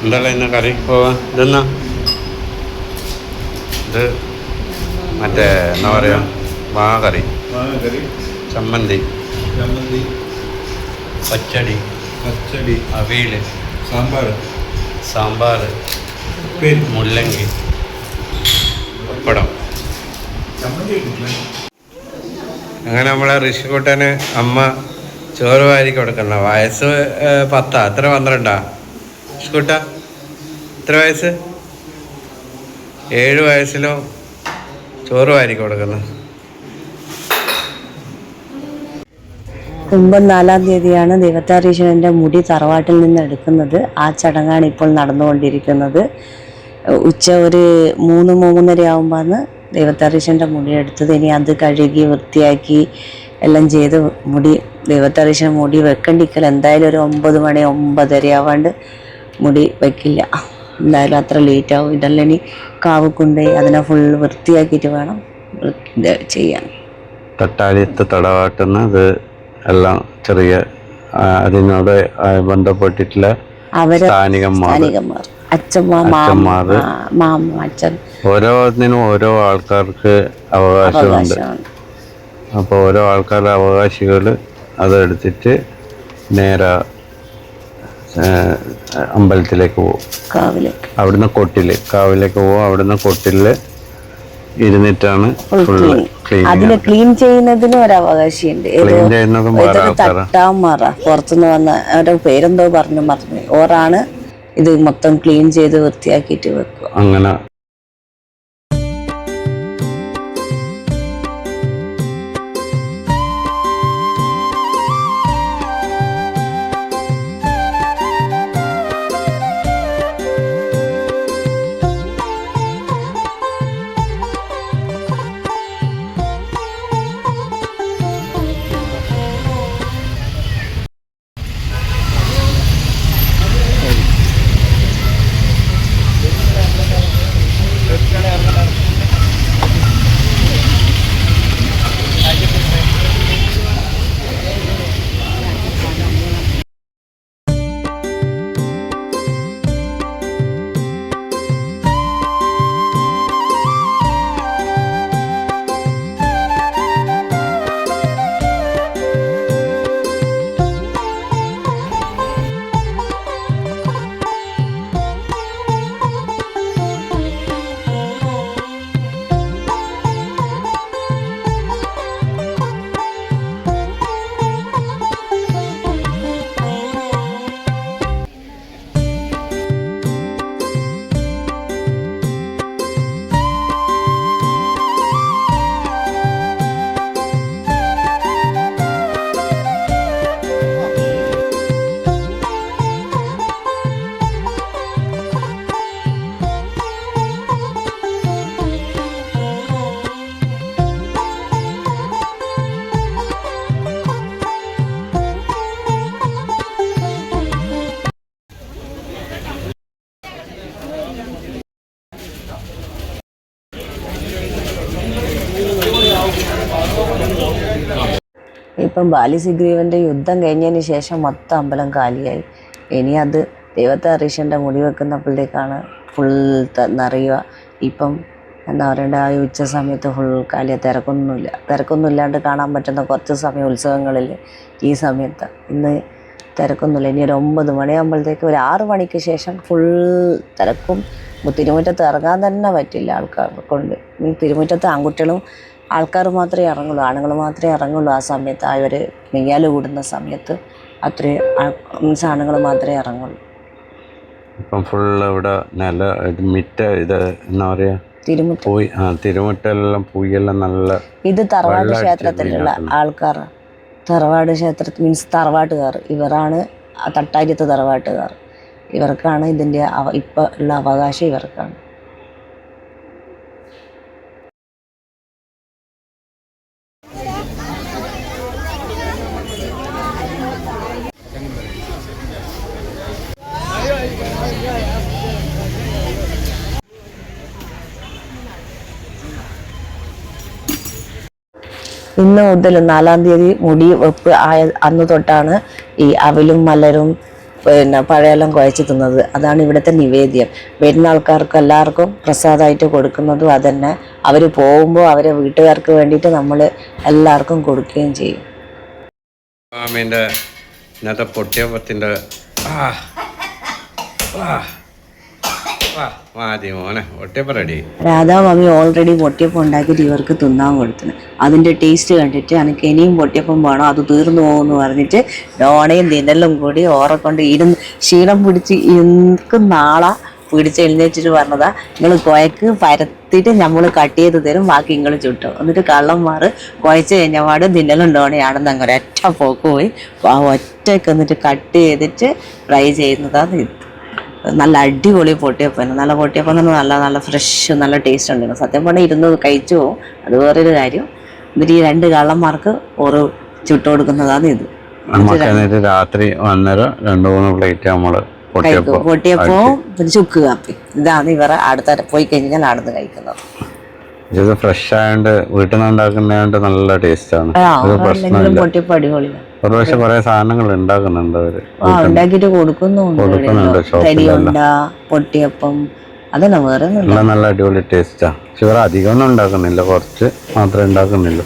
എന്തായാലും ഇന്ന് കറി പോവാ ഇതെന്നാ ഇത് മറ്റേ എന്താ പറയുക മാങ്ങ കറി ചമ്മന്തി പച്ചടി അവിയൽ സാമ്പാർ മുള്ളങ്കി പപ്പടം. അങ്ങനെ നമ്മളെ ഋഷിക്കുട്ടന് അമ്മ ചോറ് വാരി കൊടുക്കണ്ട. വയസ്സ് 10 എത്ര 12 ഋഷിക്കുട്ട എത്ര വയസ്സ്? 7 വയസ്സിലോ ചോറ് വാരി കൊടുക്കുന്നു. കുംഭം 4-ാം തീയതിയാണ് ദൈവത്താരീശ്വരൻ്റെ മുടി തറവാട്ടിൽ നിന്ന് എടുക്കുന്നത്. ആ ചടങ്ങാണ് ഇപ്പോൾ നടന്നുകൊണ്ടിരിക്കുന്നത്. ഉച്ച ഒരു 3-3:30 ആകുമ്പോഴാണ് ദൈവത്താരീശ്വരൻ്റെ മുടി എടുത്തത്. ഇനി അത് കഴുകി വൃത്തിയാക്കി എല്ലാം ചെയ്ത് ദൈവത്താരീശ്വരൻ മുടി വെക്കണ്ടിക്കൽ എന്തായാലും ഒരു 9 മണി 9:30 ആവാണ്ട് മുടി വയ്ക്കില്ല. എന്തായാലും അത്ര ലേറ്റ് ആവും. ഇതെല്ലാം ഇനി കാവ് കൊണ്ടുപോയി അതിനെ ഫുള്ള് വൃത്തിയാക്കിയിട്ട് വേണം ചെയ്യാൻ. തട്ടാലിയത്ത് തടവാട്ടുന്നത് എല്ലാം ചെറിയ അതിനോട് ബന്ധപ്പെട്ടിട്ടുള്ള സ്ഥാനികന്മാർ അച്ഛന്മാർ ഓരോന്നിനും ഓരോ ആൾക്കാർക്ക് അവകാശമുണ്ട്. അപ്പോൾ ഓരോ ആൾക്കാരുടെ അവകാശികൾ അതെടുത്തിട്ട് നേരെ അമ്പലത്തിലേക്ക് പോകും. അവിടുന്ന് കാവിലേക്ക് പോകും. അവിടുന്ന് കൊട്ടിൽ ഇരുന്നിട്ടാണ് അതിന് ക്ലീൻ ചെയ്യുന്നതിനും ഒരു അവകാശമുണ്ട്. തട്ടാമറ പുറത്തുനിന്ന് വന്ന അവരുടെ പേരെന്തോ പറഞ്ഞു ഓറാണ് ഇത് മൊത്തം ക്ലീൻ ചെയ്ത് വൃത്തിയാക്കിയിട്ട് വെക്കുക. അങ്ങനെ ഇപ്പം ബാലിസുഗ്രീവൻ്റെ യുദ്ധം കഴിഞ്ഞതിന് ശേഷം മൊത്തം അമ്പലം കാലിയായി. ഇനി അത് ദൈവത്താരീശ്വരൻ്റെ മുടി വെക്കുന്നപ്പോഴത്തേക്കാണ് ഫുൾ നിറയുക. ഇപ്പം എന്താ പറയണ്ട, ആ ഉച്ച സമയത്ത് ഫുൾ കാലിയ. തിരക്കൊന്നുമില്ലാണ്ട് കാണാൻ പറ്റുന്ന കുറച്ച് സമയം ഉത്സവങ്ങളിൽ ഈ സമയത്ത്. ഇന്ന് തിരക്കൊന്നുമില്ല. ഇനി ഒരു 9 മണിയാകുമ്പോഴത്തേക്ക് ഒരു 6 മണിക്ക് ശേഷം ഫുൾ തിരക്കും. തിരുമുറ്റത്ത് ഇറങ്ങാൻ തന്നെ പറ്റില്ല ആൾക്കാരെ കൊണ്ട്. തിരുമുറ്റത്ത് ആൺകുട്ടികളും ആൾക്കാർ മാത്രമേ ഇറങ്ങുള്ളൂ, ആണുങ്ങൾ മാത്രമേ ഇറങ്ങുള്ളൂ. ആ സമയത്ത് അവർ നെയ്യാൽ കൂടുന്ന സമയത്ത് അത്രയും ആണുങ്ങൾ മാത്രമേ ഇറങ്ങുള്ളൂ. ഇപ്പം ഫുള്ള് ഇവിടെ ഇത് എന്താ പറയുക തിരുമുറ്റെല്ലാം പൂയെല്ലാം നല്ല. ഇത് തറവാട് ക്ഷേത്രത്തിലുള്ള ആൾക്കാർ, തറവാട് ക്ഷേത്രത്തിൽ മീൻസ് തറവാട്ടുകാർ, ഇവരാണ് തട്ടാര്യത്ത് തറവാട്ടുകാർ. ഇവർക്കാണ് ഇതിൻ്റെ ഇപ്പം ഉള്ള അവകാശം ഇവർക്കാണ്. ഇന്ന് മുതൽ 4-ാം തീയതി മുടി വെപ്പ് ആയ അന്ന് തൊട്ടാണ് ഈ അവലും മലരും പിന്നെ പഴയെല്ലാം കുഴച്ച് തിന്നത്. അതാണ് ഇവിടുത്തെ നിവേദ്യം. വരുന്ന ആൾക്കാർക്ക് എല്ലാവർക്കും പ്രസാദമായിട്ട് കൊടുക്കുന്നതും അതന്നെ. അവർ പോകുമ്പോൾ അവരെ വീട്ടുകാർക്ക് വേണ്ടിയിട്ട് നമ്മൾ എല്ലാവർക്കും കൊടുക്കുകയും ചെയ്യും. മാമീൻ്റെ ഇന്നത്തെ പൊട്ടിയപ്പത്തിൻ്റെ മതി മോനെ പൊട്ടിയപ്പം റെഡി. രാധാ മമ്മി ഓൾറെഡി പൊട്ടിയപ്പം ഉണ്ടാക്കിയിട്ട് ഇവർക്ക് തിന്നാൻ കൊടുത്തിന്. അതിൻ്റെ ടേസ്റ്റ് കണ്ടിട്ട് എനിക്ക് ഇനിയും പൊട്ടിയപ്പം വേണം, അത് തീർന്നു പോകുമെന്ന് പറഞ്ഞിട്ട് ഡോണയും തിന്നലും കൂടി ഓറെ കൊണ്ട് ക്ഷീണം പിടിച്ച് എനിക്ക് നാളെ പിടിച്ച് എഴുന്നേറ്റിട്ട് പറഞ്ഞതാ, നിങ്ങൾ കുഴക്ക് പരത്തിയിട്ട് നമ്മൾ കട്ട് ചെയ്ത് തരും, ബാക്കി നിങ്ങൾ ചുട്ടോ. എന്നിട്ട് കള്ളന്മാർ കുഴച്ച് കഴിഞ്ഞപാട് തിന്നലും ഡോണയാണെന്ന് അങ്ങനെ ഒറ്റ പോക്ക് പോയി ഒറ്റയ്ക്ക് എന്നിട്ട് കട്ട് ചെയ്തിട്ട് ഫ്രൈ ചെയ്യുന്നതാണ് ഇത്. നല്ല അടിപൊളി പൊട്ടിയപ്പം, നല്ല പൊട്ടിയപ്പം തന്നെ നല്ല ഫ്രഷ് നല്ല ടേസ്റ്റ് ഉണ്ടായിരുന്നു. സത്യം പറഞ്ഞാൽ ഇരുന്ന് കഴിച്ചു പോകും, അത് വേറൊരു കാര്യം. എന്നിട്ട് ഈ 2 കള്ളന്മാർക്ക് ഓരോ ചുട്ട് കൊടുക്കുന്നതാണ് ഇത്. രാത്രി 2-3 പ്ലേറ്റ് നമ്മള് പൊട്ടിയപ്പവും ചുക്ക് കാപ്പി, ഇതാണ് ഇവരെ അടുത്ത പോയി കഴിഞ്ഞാൽ അടുത്ത് കഴിക്കുന്നത്. ഇത് ഫ്രഷ് ആയതുകൊണ്ട് വീട്ടിൽ നിന്ന് ഉണ്ടാക്കുന്നതുകൊണ്ട് നല്ല ടേസ്റ്റ് ആണ്. പൊട്ടിയപ്പം അടിപൊളിയാണ്. ഒരു പക്ഷെ കുറെ സാധനങ്ങൾ ഉണ്ടാക്കുന്നുണ്ട് അവര്, ഉണ്ടാക്കിട്ട് കൊടുക്കുന്നുണ്ട്. തരിയുണ്ട, പൊട്ടിയപ്പം, അതന്നെ വേറെ നല്ല അടിപൊളി ടേസ്റ്റാ. പക്ഷെ ഇവർ അധികം ഒന്നും ഉണ്ടാക്കുന്നില്ല, കുറച്ച് മാത്രമേ ഉണ്ടാക്കുന്നില്ല.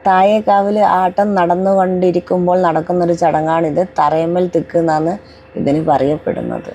താഴേക്കാവിൽ ആട്ടം നടന്നുകൊണ്ടിരിക്കുമ്പോൾ നടക്കുന്നൊരു ചടങ്ങാണിത്. തറയമ്മൽ തിക്ക് എന്നാണ് ഇതിന് പറയപ്പെടുന്നത്.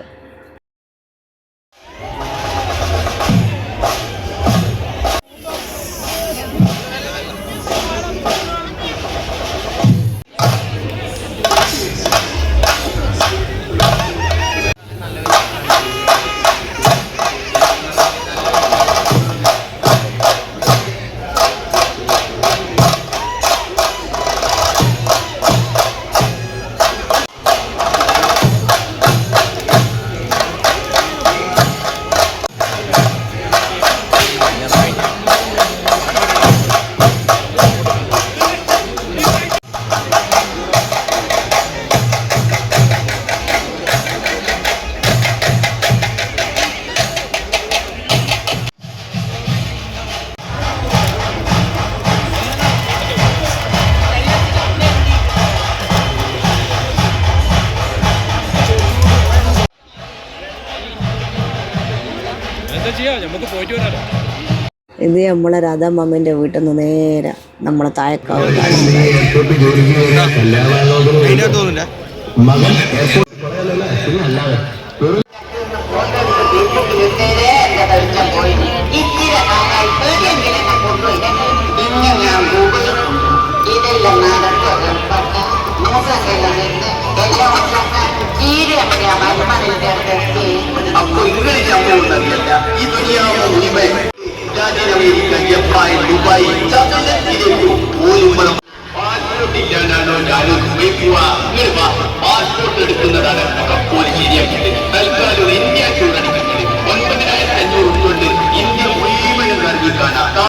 ഇത് നമ്മളെ രാധാമാമന്റെ വീട്ടിൽ നിന്ന് നേരെ നമ്മളെ താഴേക്കാവ് പാസ്പോർട്ട് എടുക്കുന്നതാണ് തൽക്കാലം ഇന്ത്യ ചൂടടിക്കുന്നത് 9,500 കൊണ്ട് ഇന്ത്യ മുഴുവൻ കാണാം.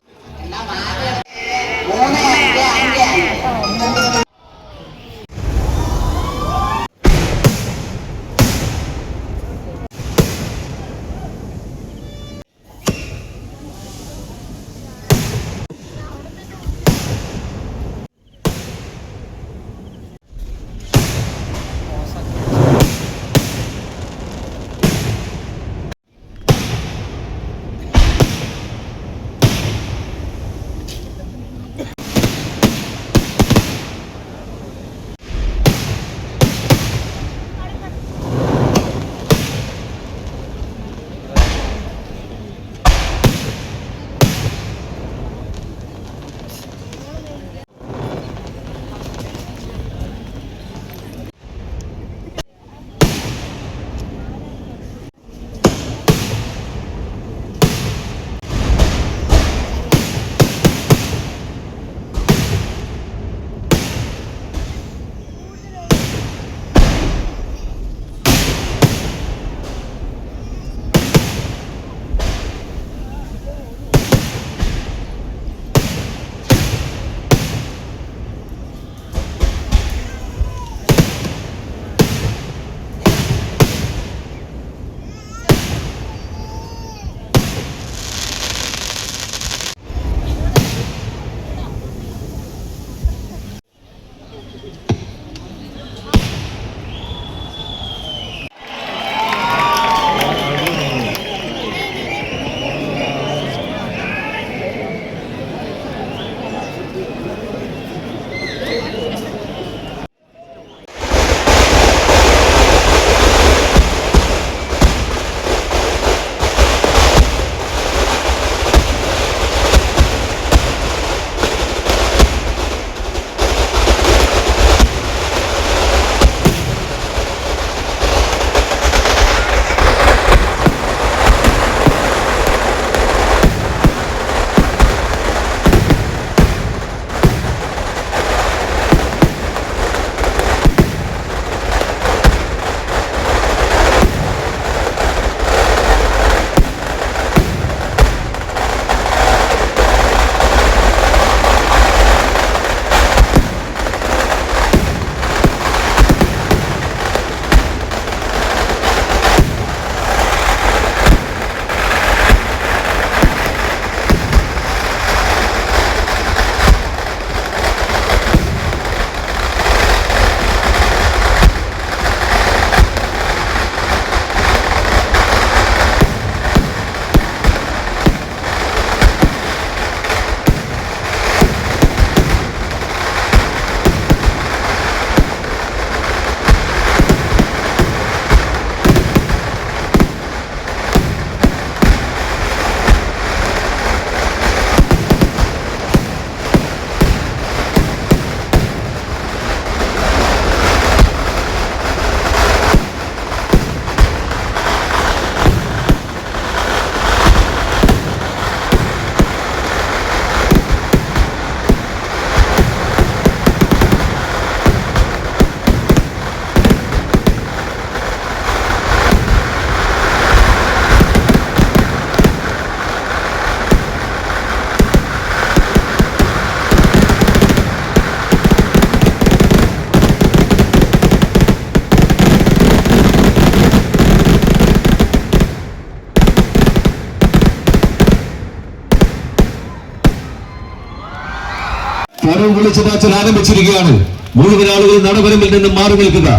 പൊളിച്ചു പാച്ചൽ ആരംഭിച്ചിരിക്കുകയാണ്. മുഴുവൻ ആളുകൾ നടവരമ്പിൽ നിന്നും മാറി നിൽക്കുക.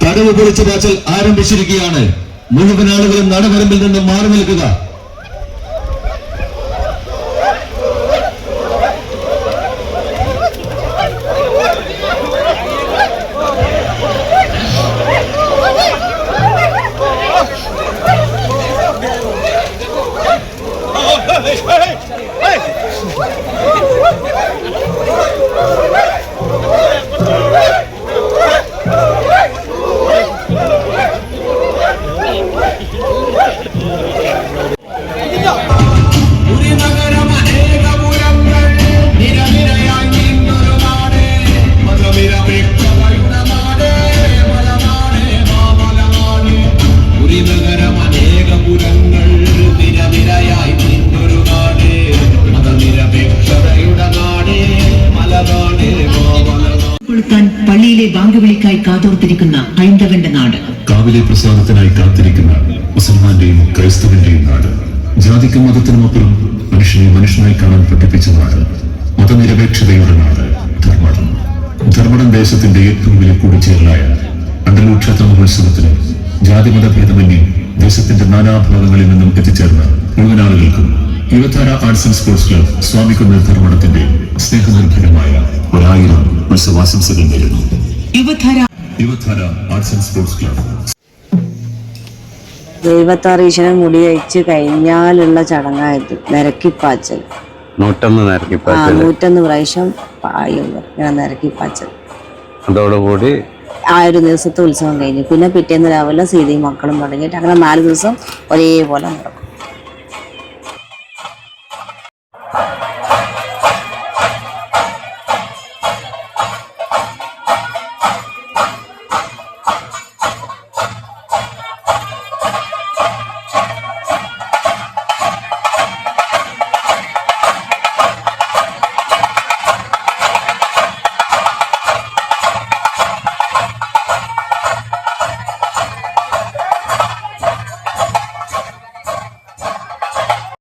തടവ് പൊളിച്ചു പാച്ചൽ ആരംഭിച്ചിരിക്കുകയാണ്. മുഴുവൻ ആളുകളും നടവരമ്പിൽ നിന്നും മാറി നിൽക്കുക. പള്ളിയിലെ ബാങ്കുവിളിക്കായി കാതോർത്തിരിക്കുന്ന ഹൈന്ദവന്റെ നാട്, കാവിലെ പ്രസാദത്തിനായി കാത്തിരിക്കുന്ന മുസൽമാന്റെയും ക്രൈസ്തവന്റെയും നാട്, ജാതിക്കും മതത്തിനുമപ്പുറം മനുഷ്യനെ മനുഷ്യനായി കാണാൻ പഠിപ്പിച്ച നാട്, മതനിരപേക്ഷതയുടെ നാട് ധർമ്മടം. ധർമ്മടം ദേശത്തിന്റെ ഏറ്റവും വലിയ കൂടിച്ചേരലായ അണ്ടലൂർ ക്ഷേത്ര മഹോത്സവത്തിന് ജാതിമതഭേദമന്യേ ദേശത്തിന്റെ നാനാഭാഗങ്ങളിൽ നിന്നും എത്തിച്ചേർന്ന മുഴുവൻ ആളുകൾക്കും Yuvadhara arts and sports club സ്വാമിക്കുന്ന ധർമ്മടത്തിന്റെ സ്നേഹനിർഭരമായ 1000 ഉത്സവാശംസകൾ നേരുന്നു. Yuvadhara arts and sports club. ദൈവത്താറീശനെ മുടി അയച്ച് കഴിഞ്ഞാലുള്ള ചടങ്ങായത് നിരക്കിപ്പാച്ചൽ. 101 പ്രാവശ്യം പായും ഇങ്ങനെ നിരക്കിപ്പാച്ചൽ. അതോടുകൂടി ആ ഒരു ദിവസത്തെ ഉത്സവം കഴിഞ്ഞു. പിന്നെ പിറ്റേന്ന് രാവിലെ സീതയും മക്കളും തുടങ്ങിയിട്ട് അങ്ങനെ 4 ദിവസം ഒരേപോലെ നടക്കും.